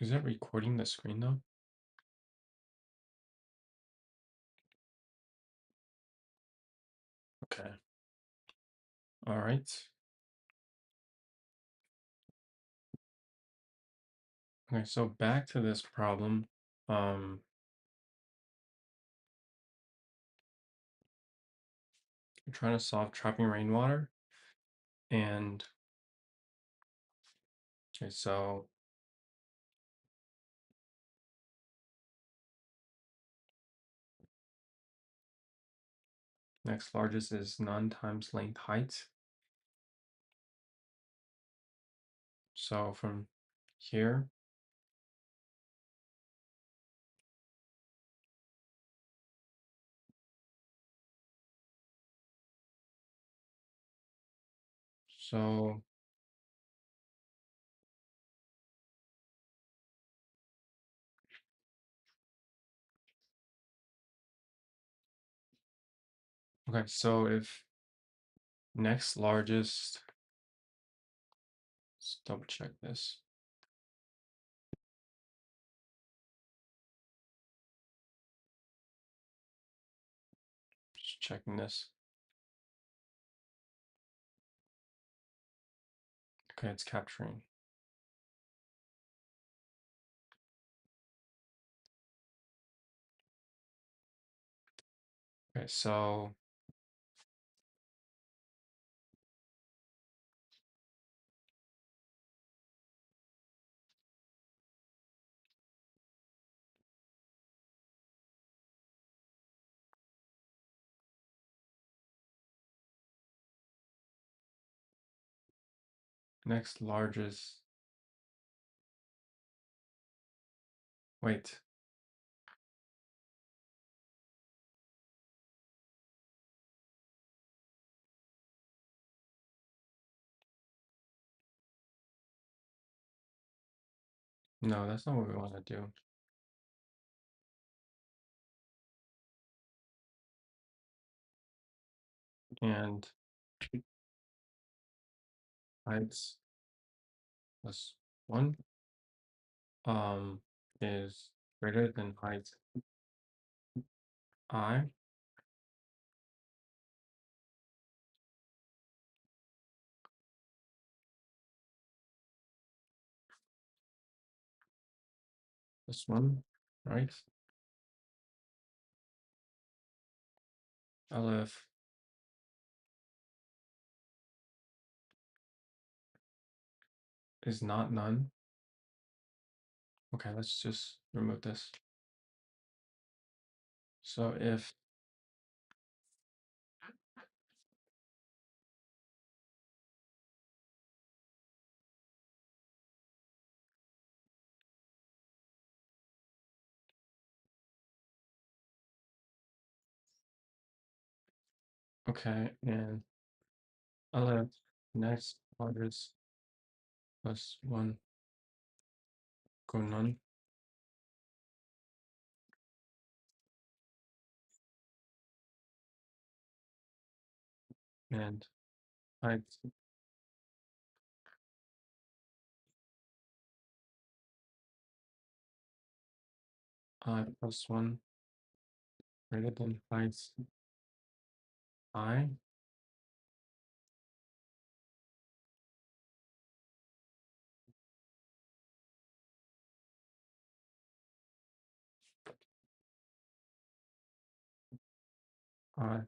Is it recording the screen though? Okay. All right. Okay, so back to this problem. Um, I'm trying to solve trapping rainwater. And okay, so next largest is none times length height. So from here, so okay, so if next largest, let's double check this. Just checking this. Okay, it's capturing. Okay, so next largest, wait, no, that's not what we want to do. And heights plus one um is greater than height I. This one, right? LF is not none. Okay, let's just remove this. So if okay, and LF next largest plus one go none, and height I plus one greater than height I. I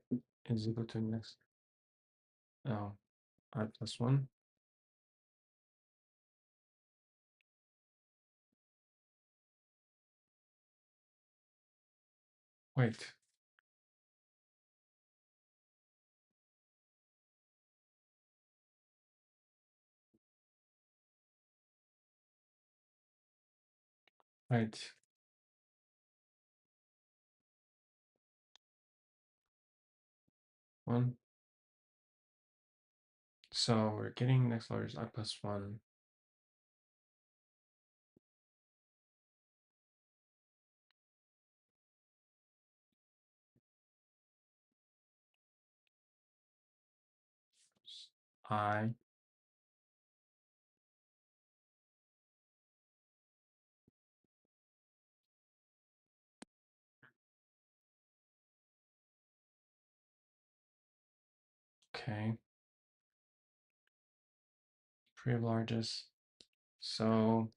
is equal to next I plus one. Wait, height one. So we're getting next largest I plus one. I Okay. Pre largest. So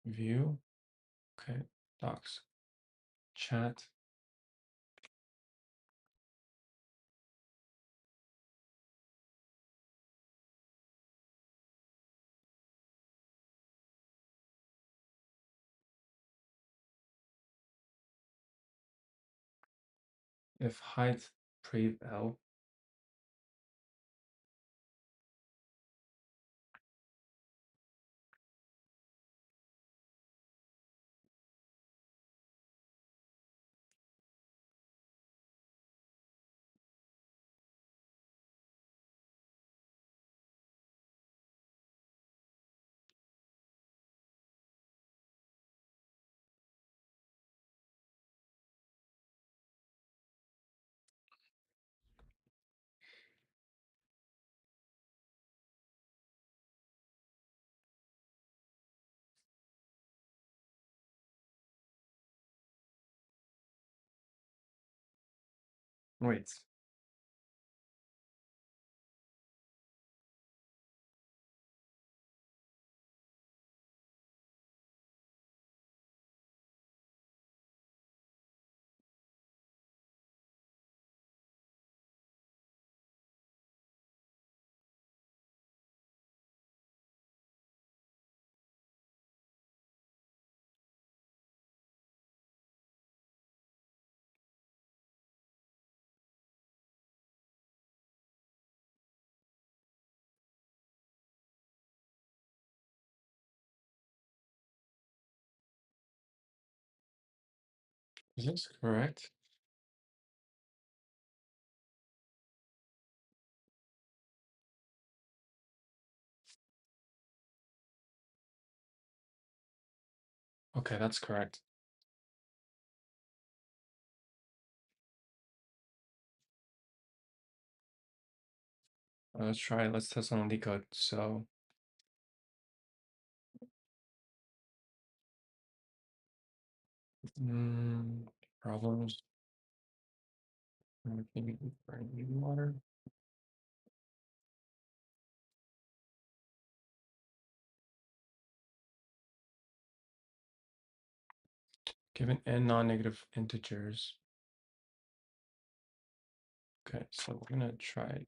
view. Okay. Docs. Chat. If height preval. Wait. Is this correct? Okay, that's correct. Let's try it. Let's test on Neetcode. So problems. Maybe water. Given n non-negative integers. Okay, so we're gonna try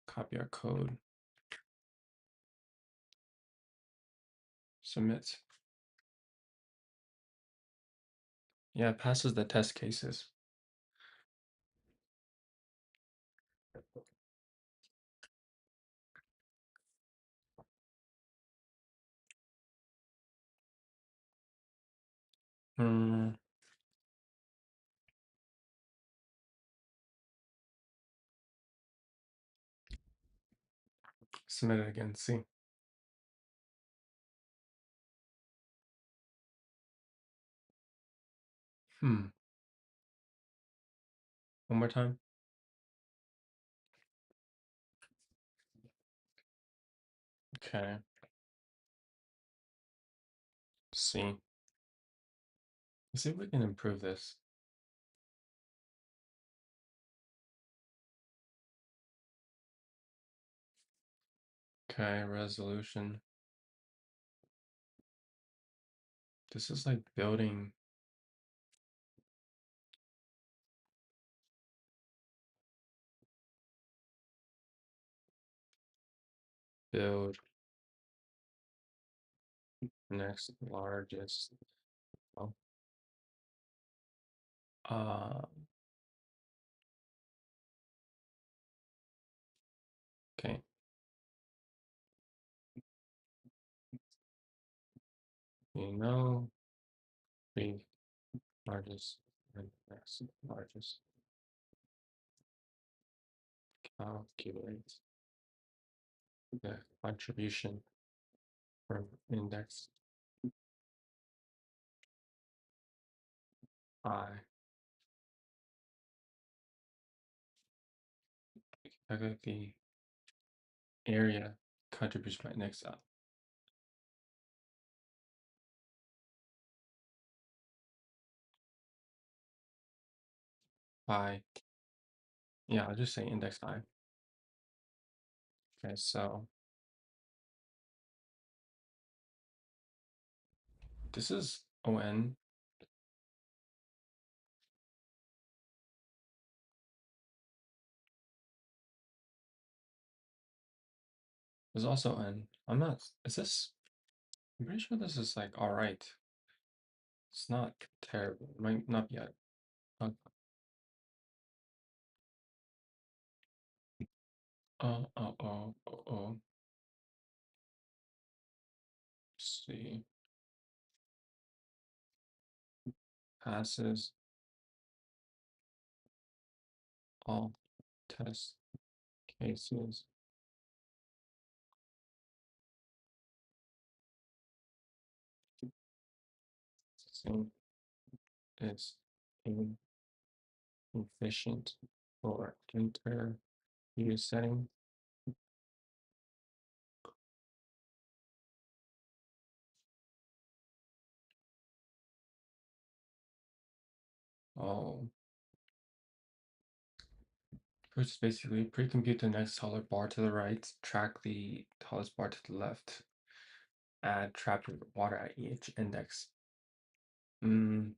copy our code, submit. Yeah, it passes the test cases. Hmm. Submit it again. See. Hmm. One more time. Okay. See. Let's see if we can improve this. Okay, resolution. This is like building. Build next largest. Oh. Uh, okay. The largest and next largest. Calculate the contribution from index I. calculate the area contribution by index by, yeah, I'll just say index I. Okay, so this is ON. There's also N. I'm not, is this, I'm pretty sure this is like all right. It's not terrible. It might not be yet. Oh. See. Passes all test cases. Same is inefficient for interview setting. Oh, which is basically pre-compute the next taller bar to the right, track the tallest bar to the left, add trapped water at each index. Mm,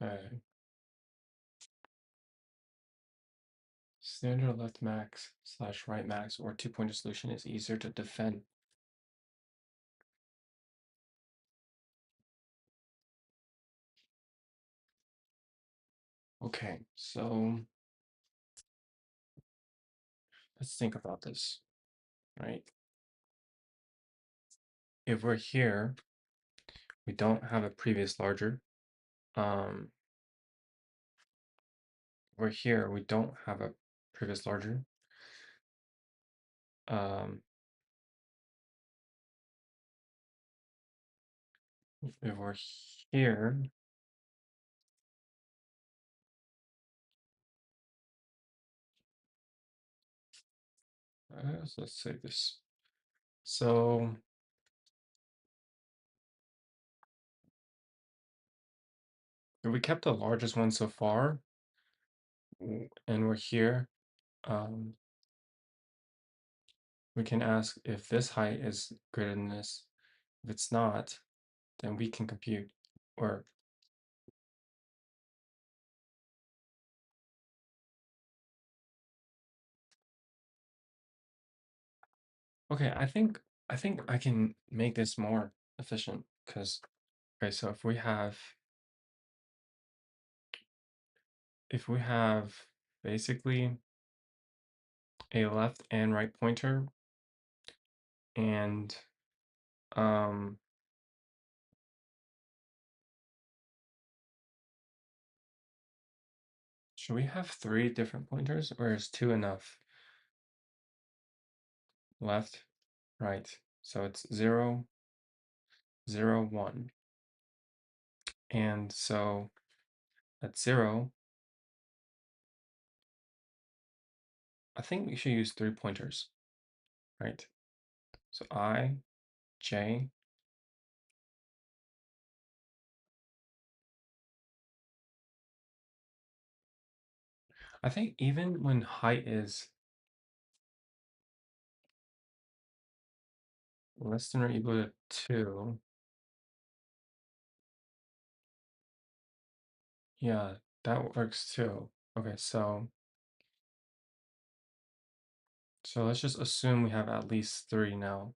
okay. Standard left max slash right max or two-pointer solution is easier to defend. Okay, so let's think about this, right? If we're here, we don't have a previous larger. Um, we're here, we don't have a previous larger. Um, if we're here, so let's say this. So if we kept the largest one so far, and we're here, um, we can ask if this height is greater than this. If it's not, then we can compute, or okay, I think I can make this more efficient because okay, so if we have basically a left and right pointer and um should we have three different pointers or is two enough? Left, right. So it's 0, 0, 1. And so at 0, I think we should use three pointers, right? So I, J, I think even when height is less than or equal to 2, yeah, that works too. Okay, so let's just assume we have at least 3 now.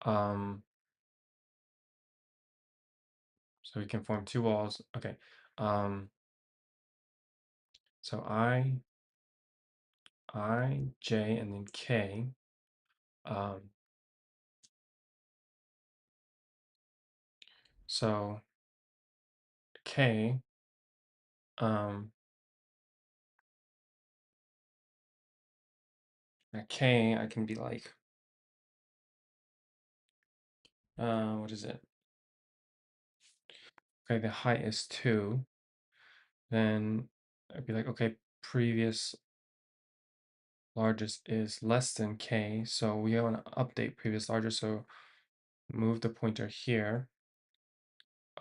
Um, so we can form two walls. Okay. Um, so I, J, and then K. So K, um, at K, I can be like, what is it? Okay, the height is 2. Then I'd be like, okay, previous largest is less than K. So we want to update previous largest. So move the pointer here.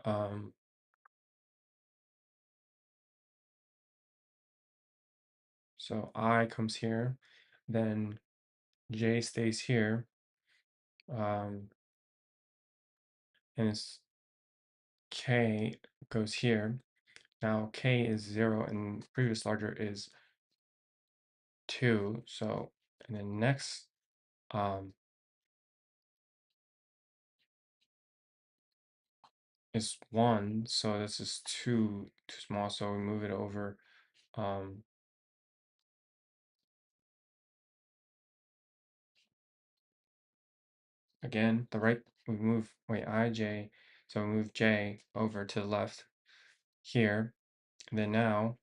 Um, so I comes here, then J stays here. And it's K goes here. Now K is 0 and previous larger is 2. So, and then next, um, is 1. So this is too small. So we move it over. Um, Again, the right, we move, wait, IJ, so we move J over to the left here. And then now,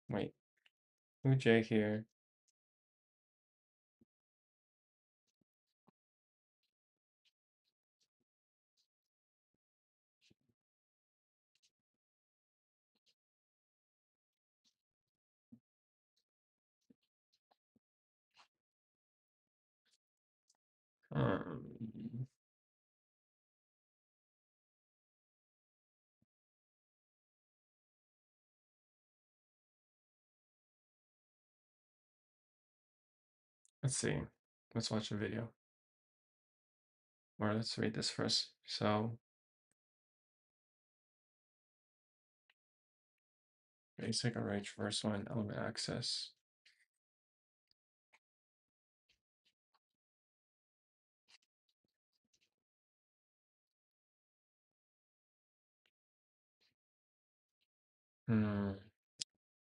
wait, move J here. Um, let's see. Let's watch the video. Or let's read this first. So, basic array traversal and element access. Hmm.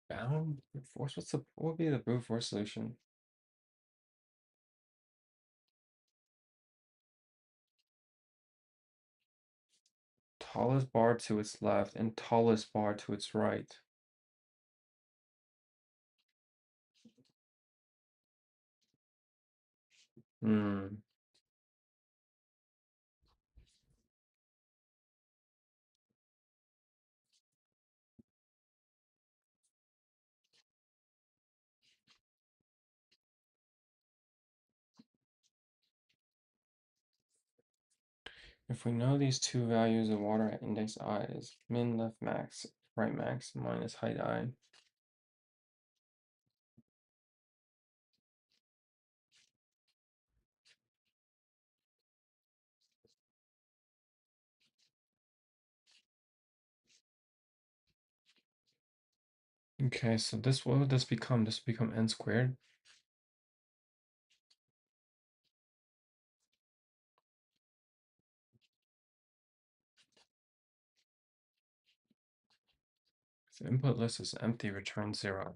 Bound brute force. What would be the brute force solution? Tallest bar to its left and tallest bar to its right. Hmm. If we know these two values of water at index I is min left max, right max minus height I. Okay, so this, what would this become? This would become n squared. If the input list is empty, return 0.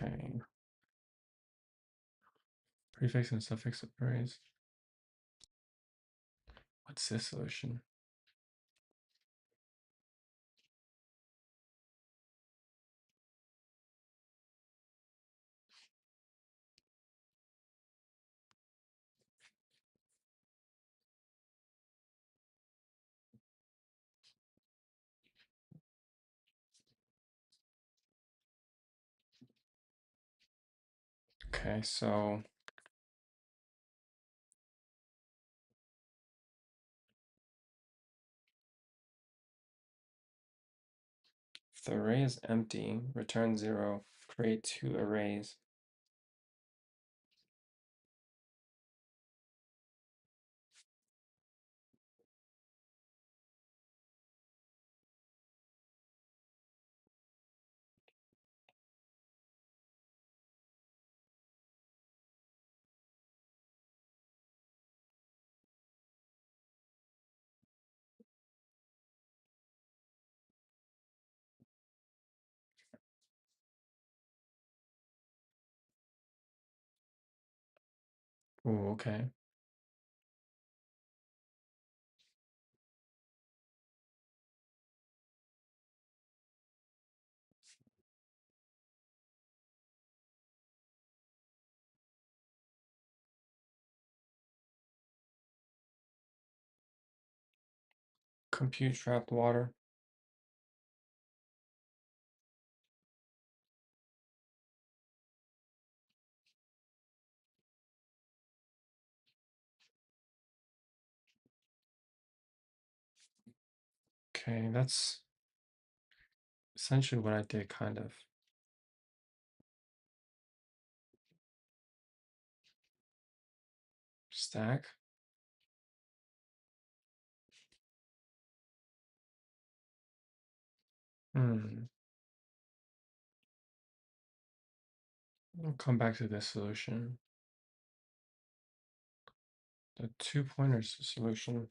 Okay. Prefix and suffix arrays. What's this solution? Okay, so if the array is empty, return 0, create 2 arrays. Oh, okay. Compute trapped water. Okay, that's essentially what I did, kind of. Stack. Hmm. I'll come back to this solution. The two pointers solution.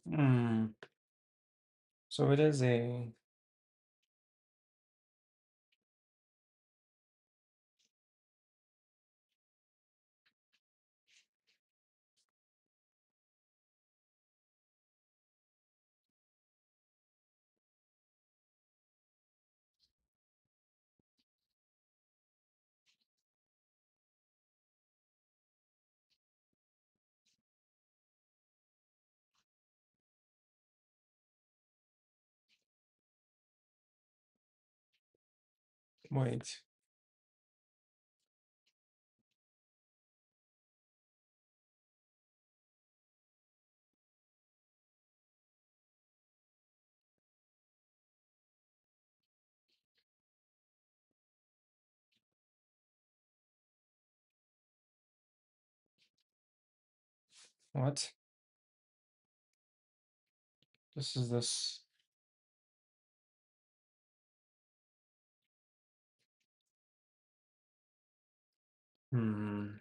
Hmm. So it is a. Wait. What? This is this. Hmm.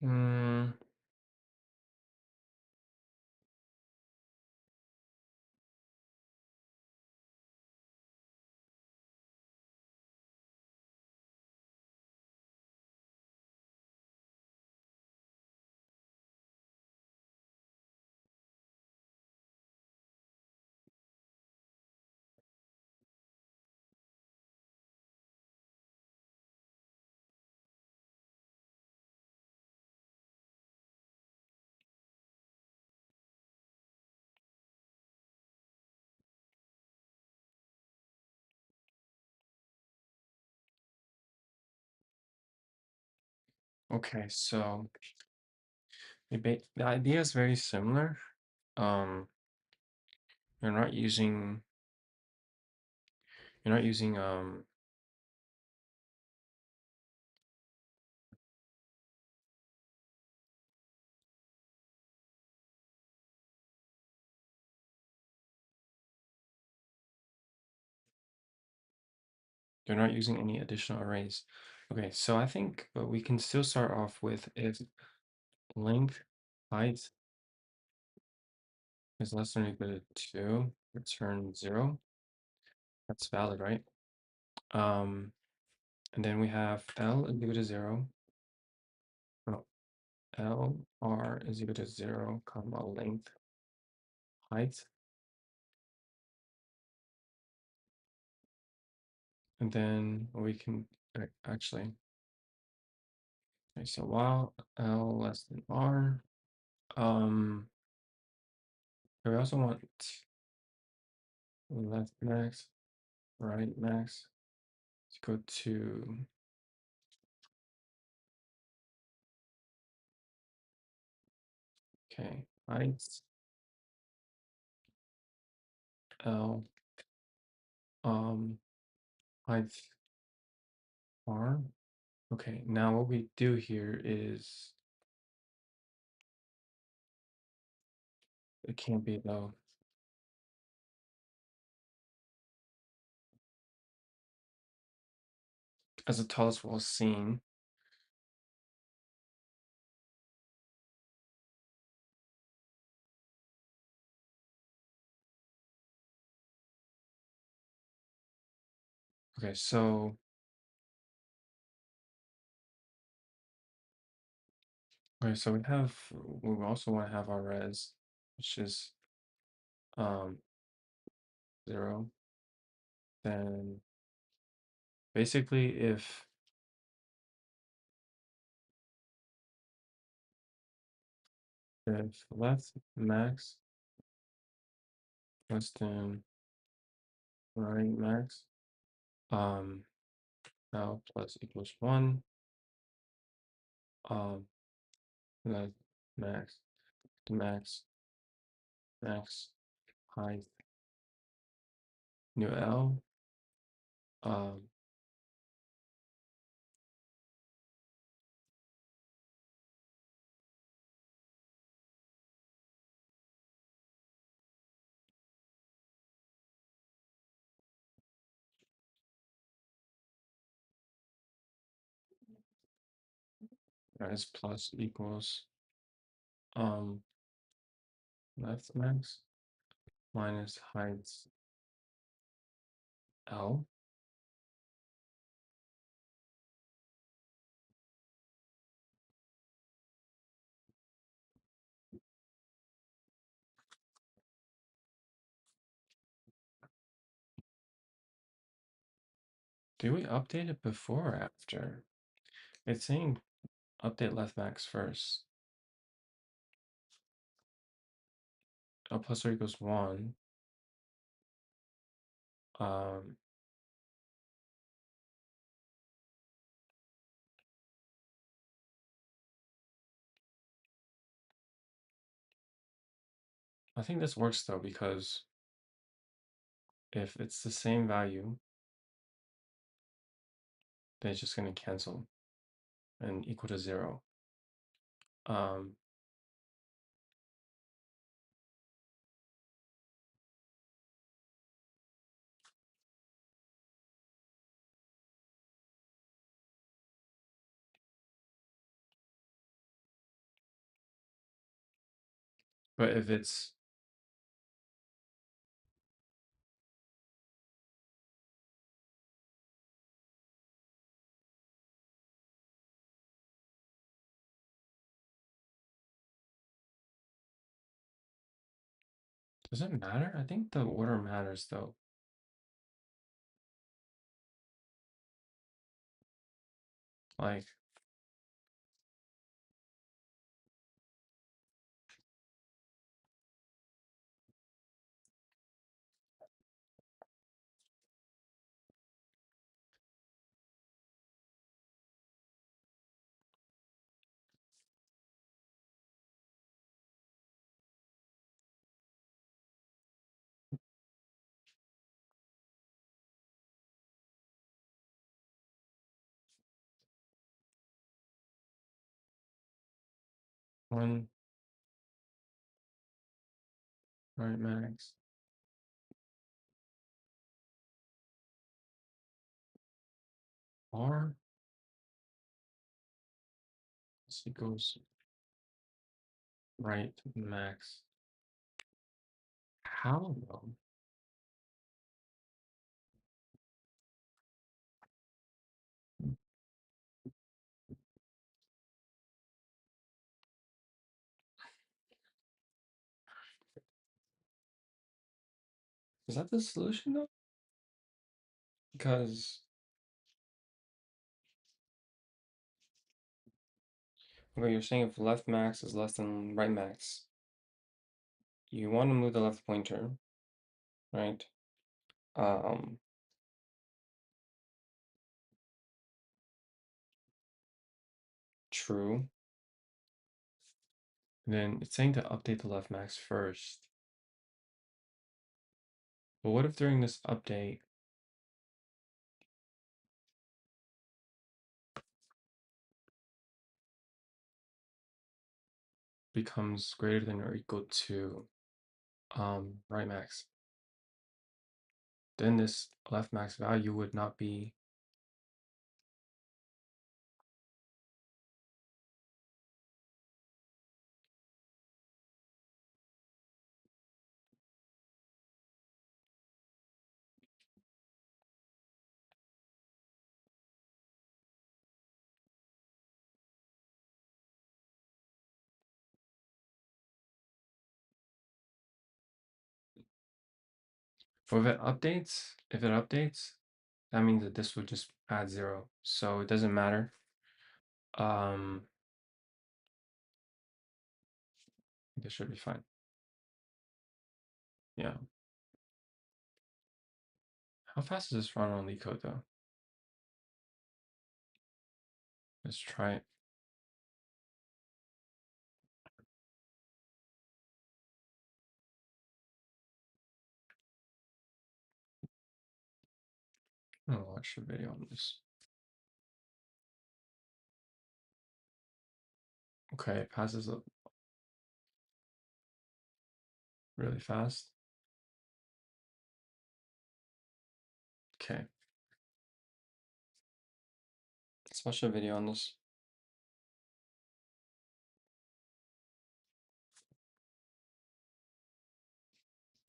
Hmm. Okay, so the idea is very similar. Um, you're not using you're not using you're not using any additional arrays. Okay, so I think but we can still start off with if length height is less than or equal to 2, return 0. That's valid, right? Um, and then we have L is equal to 0. No, L R is equal to 0, comma length height. And then we can actually, okay, so while L less than R, um, we also want left max, right max. Let's go to okay, heights L height R. Okay, now what we do here is it can't be though. As the tallest wall seen. Okay, so we also want to have our res, which is um 0. Then basically if left max less than right max, now plus equals 1, um left max max max height new L, um res plus equals um left max minus height L. Do we update it before or after? It's saying update left max first. L plus or equals 1. Um, I think this works though because if it's the same value, then it's just going to cancel and equal to 0. Um, but if it's does it matter? I think the order matters though. Like, one right max R equals right max. How though? Is that the solution though? Because okay, you're saying if left max is less than right max, you want to move the left pointer, right? Um, true. And then it's saying to update the left max first. But what if during this update, becomes greater than or equal to right max? Then this left max value would not be or if it updates, that means that this would just add 0. So it doesn't matter. This should be fine. Yeah. How fast does this run on Leetcode though? Let's try it. I'll watch a video on this. Okay, it passes up really fast. Okay. Let's watch a video on this.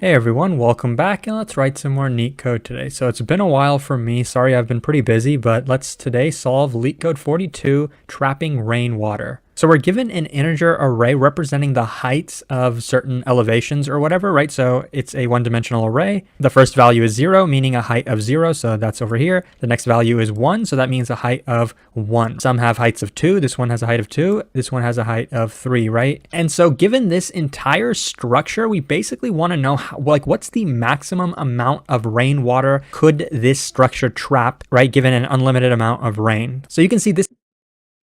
Hey everyone, welcome back, and let's write some more Neetcode today. So it's been a while for me, sorry I've been pretty busy, but let's today solve Leetcode 42, trapping rainwater. So we're given an integer array representing the heights of certain elevations or whatever, right? So it's a one-dimensional array. The first value is 0, meaning a height of 0, so that's over here. The next value is 1, so that means a height of 1. Some have heights of 2, this one has a height of 2, this one has a height of 3, right? And so given this entire structure, we basically want to know what's the maximum amount of rainwater could this structure trap, right? Given an unlimited amount of rain. So you can see this.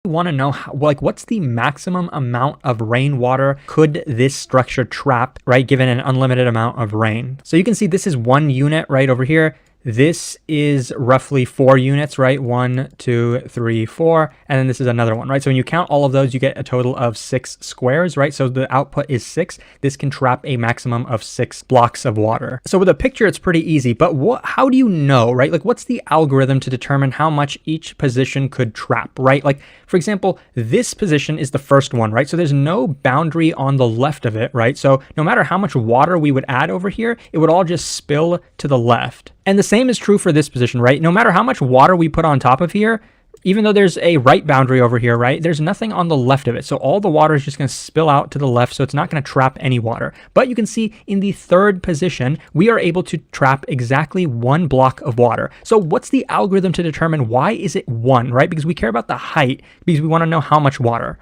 Want to know what's the maximum amount of rainwater could this structure trap, right, given an unlimited amount of rain. So you can see this is 1 unit right over here. This is roughly 4 units, right? 1, 2, 3, 4, and then this is another one, right? So when you count all of those, you get a total of 6 squares, right? So the output is 6. This can trap a maximum of 6 blocks of water. So with a picture, it's pretty easy, but how do you know, right? Like, what's the algorithm to determine how much each position could trap, right? Like, for example, this position is the first one, right? So there's no boundary on the left of it, right? So no matter how much water we would add over here, it would all just spill to the left. And the same is true for this position, right? No matter how much water we put on top of here, even though there's a right boundary over here, right, there's nothing on the left of it. So all the water is just going to spill out to the left, so it's not going to trap any water. But you can see in the third position, we are able to trap exactly 1 block of water. So what's the algorithm to determine why is it 1, right? Because we care about the height, because we want to know how much water.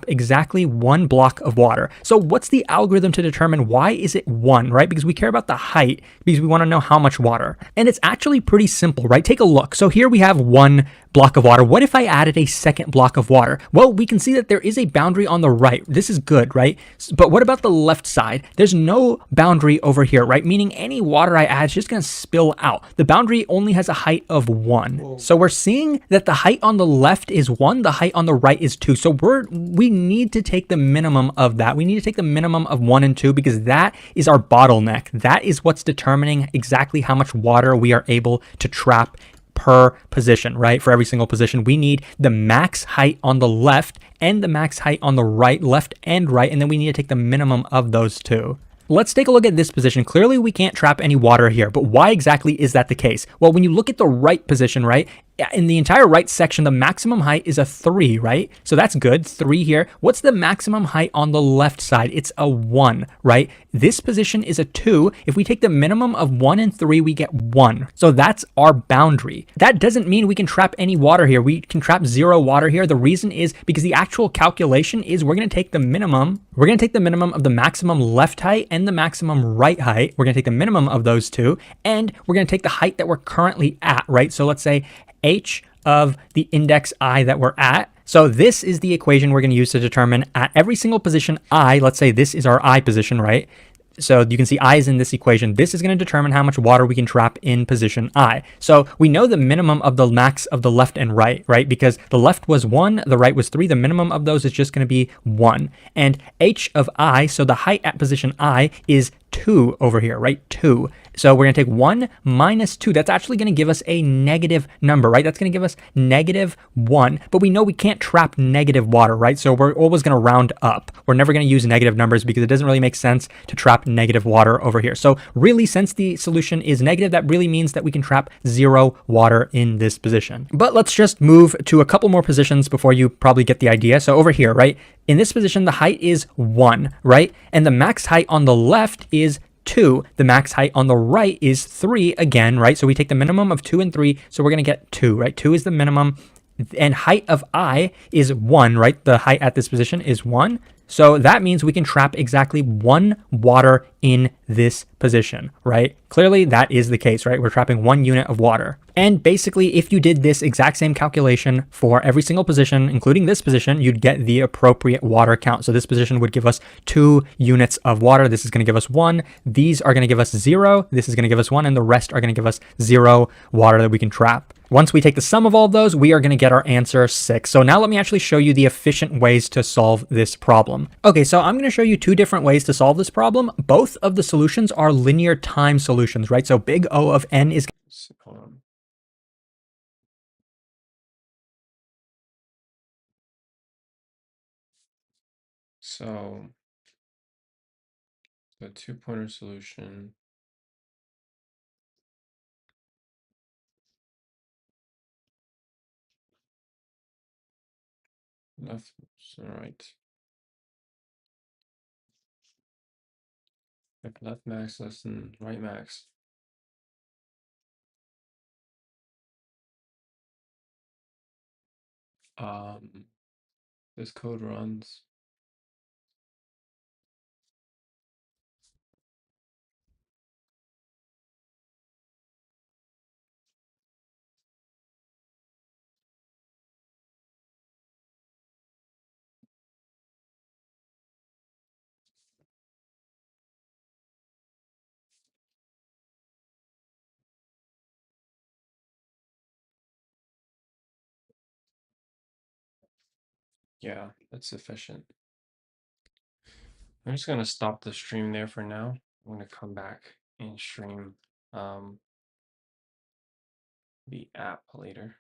Exactly 1 block of water. So what's the algorithm to determine why is it 1, right? Because we care about the height, because we want to know how much water. And it's actually pretty simple, right? Take a look. So here we have 1 block of water. What if I added a second block of water? Well, we can see that there is a boundary on the right. This is good, right? But what about the left side? There's no boundary over here, right? Meaning any water I add is just going to spill out. The boundary only has a height of 1. Whoa. So we're seeing that the height on the left is 1, the height on the right is 2. So we need to take the minimum of that. We need to take the minimum of 1 and 2 because that is our bottleneck. That is what's determining exactly how much water we are able to trap per position, right? For every single position, we need the max height on the left and the max height on the right, left and right, and then we need to take the minimum of those two. Let's take a look at this position. Clearly, we can't trap any water here, but why exactly is that the case? Well, when you look at the right position, right, in the entire right section, the maximum height is a 3, right? So that's good, 3 here. What's the maximum height on the left side? It's a 1, right? This position is a 2. If we take the minimum of 1 and 3, we get 1. So that's our boundary. That doesn't mean we can trap any water here. We can trap 0 water here. The reason is because the actual calculation is we're going to take the minimum. We're going to take the minimum of the maximum left height and the maximum right height. We're going to take the minimum of those two, and we're going to take the height that we're currently at, right? So let's say h of the index I that we're at. So this is the equation we're going to use to determine at every single position I, let's say this is our I position, right? So you can see I is in this equation. This is going to determine how much water we can trap in position I. So we know the minimum of the max of the left and right, right? Because the left was 1, the right was 3. The minimum of those is just going to be 1. And h of I, so the height at position I is 2 over here, right? 2. So we're going to take 1 minus 2. That's actually going to give us a negative number, right? That's going to give us negative 1. But we know we can't trap negative water, right? So we're always going to round up. We're never going to use negative numbers because it doesn't really make sense to trap negative water over here. So really, since the solution is negative, that really means that we can trap 0 water in this position. But let's just move to a couple more positions before you probably get the idea. So over here, right? In this position, the height is 1, right? And the max height on the left is 2. The max height on the right is 3 again, right? So we take the minimum of 2 and 3, so we're going to get 2, right? 2 is the minimum, and height of I is 1, right? The height at this position is 1. So that means we can trap exactly 1 water in this position, right? Clearly that is the case, right? We're trapping 1 unit of water. And basically, if you did this exact same calculation for every single position, including this position, you'd get the appropriate water count. So this position would give us 2 units of water. This is going to give us 1. These are going to give us 0. This is going to give us 1. And the rest are going to give us 0 water that we can trap. Once we take the sum of all those, we are going to get our answer 6. So now let me actually show you the efficient ways to solve this problem. Okay, so I'm going to show you 2 different ways to solve this problem. Both of the solutions are linear time solutions, right? So big O of n is... Hold on. So the 2-pointer solution left and right. If left max less than right max. This code runs. Yeah, that's sufficient. I'm just gonna stop the stream there for now. I'm gonna come back and stream the app later.